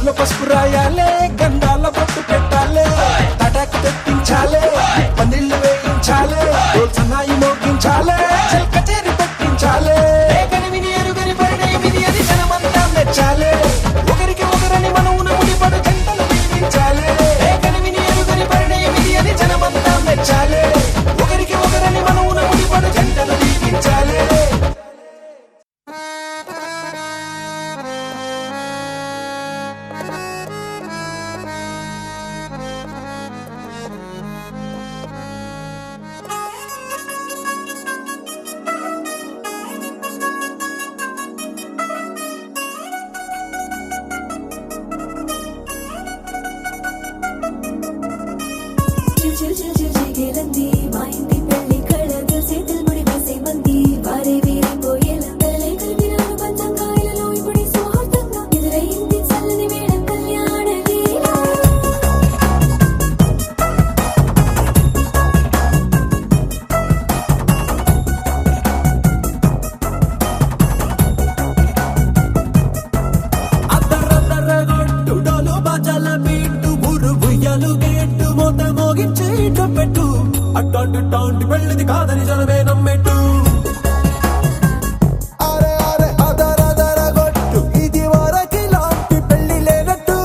ముక్కులో పసుపు రాయాలే, గంధాల బొట్టు పెట్టాలే, తటాకు తెప్పించాలే, పందిళ్ళు వేయించాలే, సన్నాయి మోగించాలే, కచేరి పెట్టించాలే. కనివిని ఎరుగని పరిణయమిది అని జనమంతా మెచ్చాలే. ఒకరికి ఒకరని మనవున ముడిపడు జంటలు దీవించాలే. కనివిని ఎరుగని పరిణయమిది అని జనమంతా మెచ్చాలే. ఒకరికి ఒకరని మనవున ముడిపడు జంటలు దీవించాలే. అట్టాంటి పెళ్ళిది కాదని జనమే నమ్మెట్టు. అరే అరే అదర గొట్టు ఇది వరకి లాంటి పెళ్లి లేనట్టు.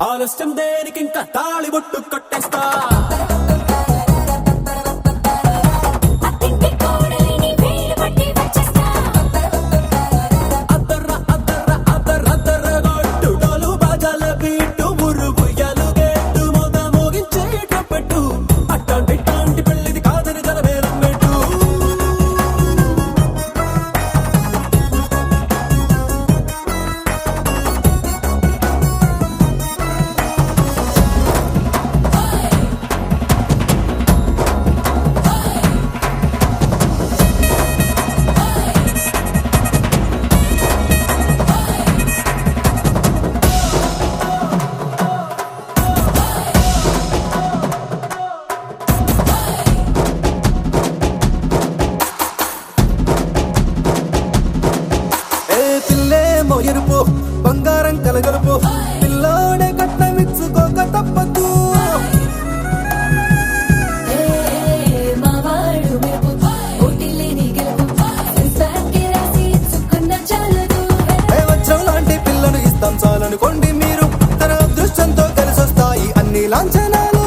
ఆలస్యం దేనికి ఇంకా తాళి బొట్టు కట్టేస్తా. ఎరుపు బంగారం కలగలుపు పిల్లోడే కట్టమిచ్చుకోక తప్పదు. వజ్రం లాంటి పిల్లను ఇస్తాం చాలనుకోండి మీరు. తన అదృష్టంతో కలిసొస్తాయి అన్ని లాంఛనాలు.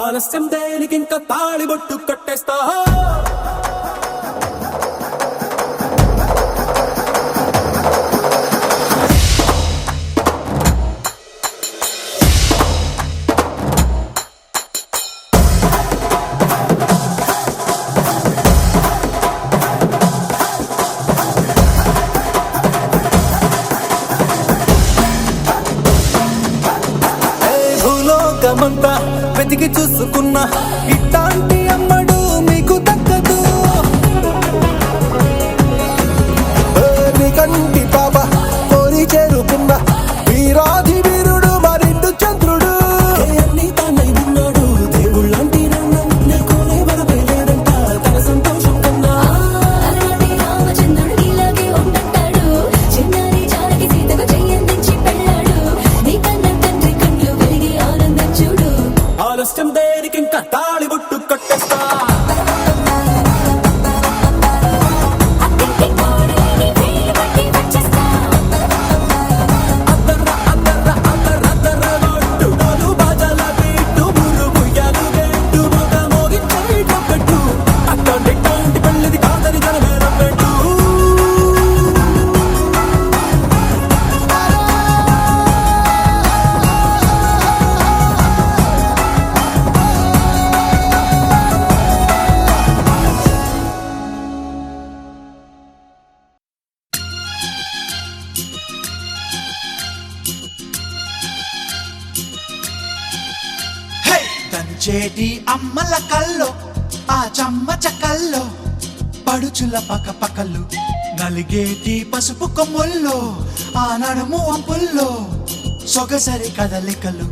ఆలస్యం దేనికి ఇంకా తాళి బొట్టు కట్టేస్తా. భూలోకమంతా వెతికి చూసుకున్నా ఇట్లాంటి అమ్మడు మీకు దక్కదు. కంటి పాప కోరి చేరుకున్న వీరాధి వీరుడు మరిండు చంద్రుడు. అన్ని తానై ఉన్నాడు దేవుళ్ళంటి నన్ను కోరే వరపై లేదంట తన సంతోషం కన్నా. రామచంద్రుడు ఇలాగే ఉంటాడు. చిన్నారి జానకి సీతకు చెయ్యందించి పెళ్ళాడు. నీ కన్న తండ్రి కళ్ళు వెలిగి ఆనందం చూడు. ఆలస్యం దేనికి ఇంకా తాళి బొట్టు కట్టేస్తా. చేటి అమ్మల కల్లో ఆ చమ్మచ కల్లో పడుచుల పక్క పక్కలు నలిగేటి పసుపు కొమ్ముల్లో ఆ నడుము అంపుల్లో సొగసరి కదలికలు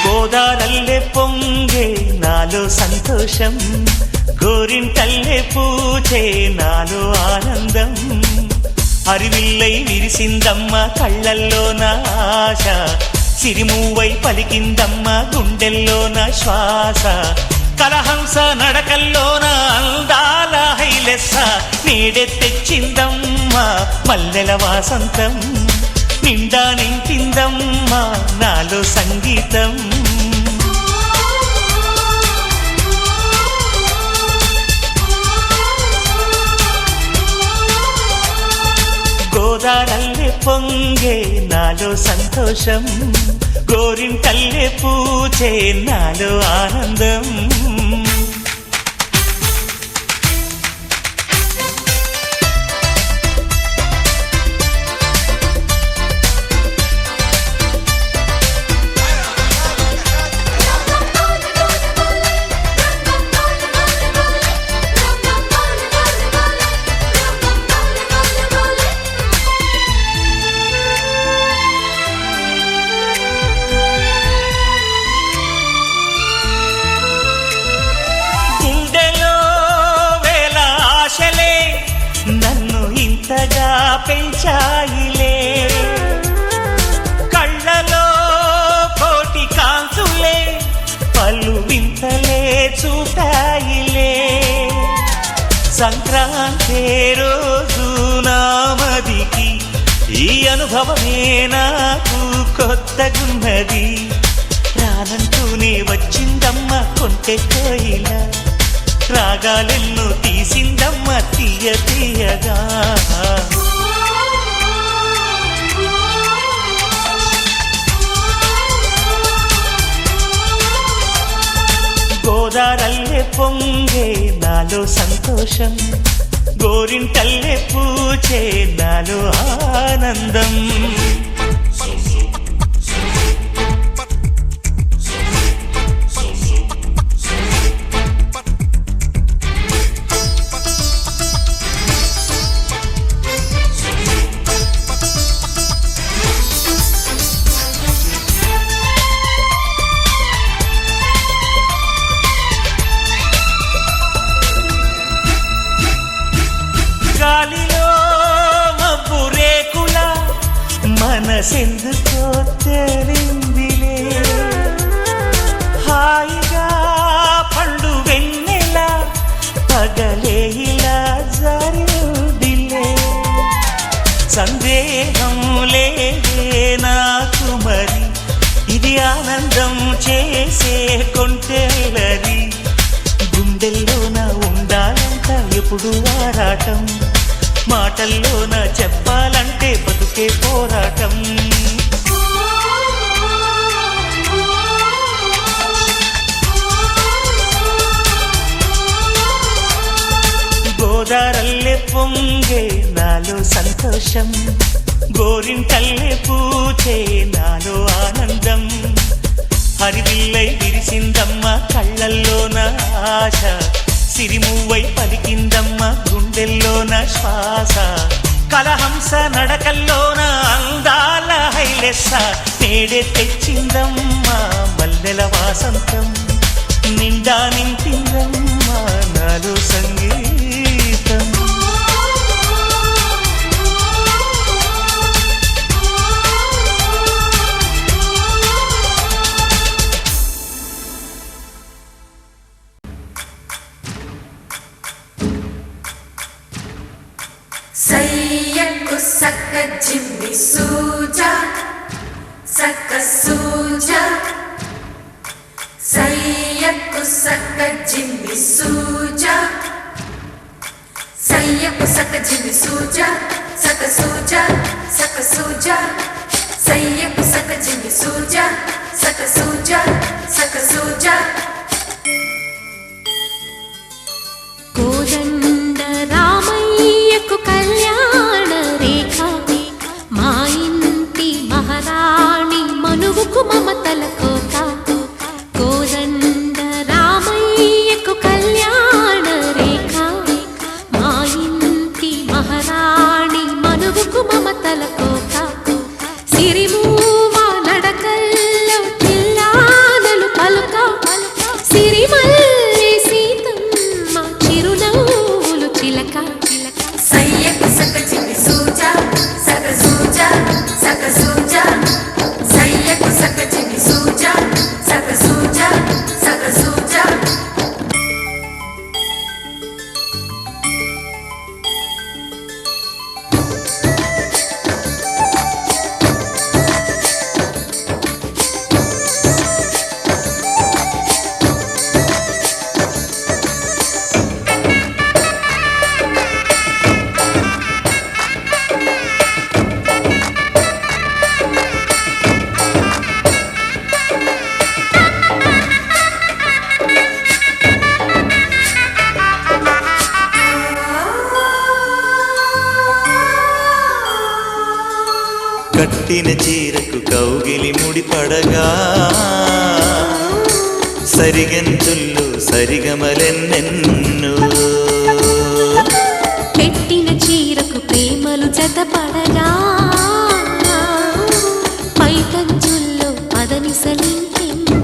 గోదారల్లే పొంగే నాలో సంతోషం గోరింటల్లే పూచే నాలో ఆనందం అరివిల్లై విరిసిందమ్మ కళ్ళల్లో నా ఆశ సిరిమూవై పలికిందమ్మ గుండెల్లో నా శ్వాస కలహంస నడకల్లో నా అందాల హైలెస్స నీడే తెచ్చిందమ్మ మల్లెల వాసంతం నిండా నింపిందమ్మ నాలో సంగీతం గోదారల్లే పొంగే నాలో సంతోషం గోరింటల్లే పూచే నాలో ఆనందం పెంచాయిలే కళ్ళలో కోటి కాంతులే పలు వింతలే చూపాయిలే సంక్రాంతి రోజు నామదికి ఈ అనుభవమే నాకు కొత్తగున్నది రానంటూనే వచ్చిందమ్మ కొంటె కోయిల రాగాలెన్నో తీసిందమ్మ తీయ తీయగా గోదారల్లే పొంగే నాలో సంతోషం గోరింటల్లే పూచే నాలో ఆనందం గాలిలో మబ్బు రేకుల మనసెందుకో తెలిందిలే ఆనందం చేసే కొంటెలరి గుండెల్లోన ఉండాలంట ఎప్పుడు ఆరాటం మాటల్లోన చెప్పాలంటే బతుకే పోరాటం గోదారల్లే పొంగే నాలో సంతోషం గోరింటల్లే పూచే నాలో ఆనందం హరివిల్లై విరిసిందమ్మ కళ్ళల్లోన ఆశ సిరిమువ్వై పలికిందమ్మ గుండెల్లోన శ్వాస కలహంస నడకల్లోన అందాల హైలెస్స నేడే తెచ్చిందమ్మ మల్లెల వాసంతం నిండా నింపిందమ్మ నాలో సంగీతం సయ్యకు సక్క జిమ్మి సూజా సక్క సూజా సయ్యకు సక్క జిమ్మి సూజా సయ్యకు సక్క జిమ్మి సూజా సక్క సూజా సక్క సూజా సయ్యకు సక్క జిమ్మి సూజా సక్క సూజా సక్క సూజా కోదండ రామయ్యకు కళ్యాణ రేఖ మా ఇంటి మహారాణి మనువుకు మమతల కోట కోదండ రామయ్యకు కళ్యాణ రేఖ మా ఇంటి మహారాణి మనువుకు మమతల కోట సిరిమూవ నడకల్లో చిల్లానలు పలుక సిరిమల్లె సీతమ్మ చిరునవ్వులు చిలక సయ్యకు సక్క జిమ్మి సూజా సక్క సూజా సక్క సూజా సయ్యకు సక్క జిమ్మి సూజా సక్క సూజా సక్క సూజా కట్టిన చీరకు కౌగిలి ముడిపడగా సరిగంతుల్లో సరిగమలెన్నెన్ను పెట్టిన చీరకు ప్రేమలు జతపడగా పైకంచుల్లో పదనిసలింకెన్ను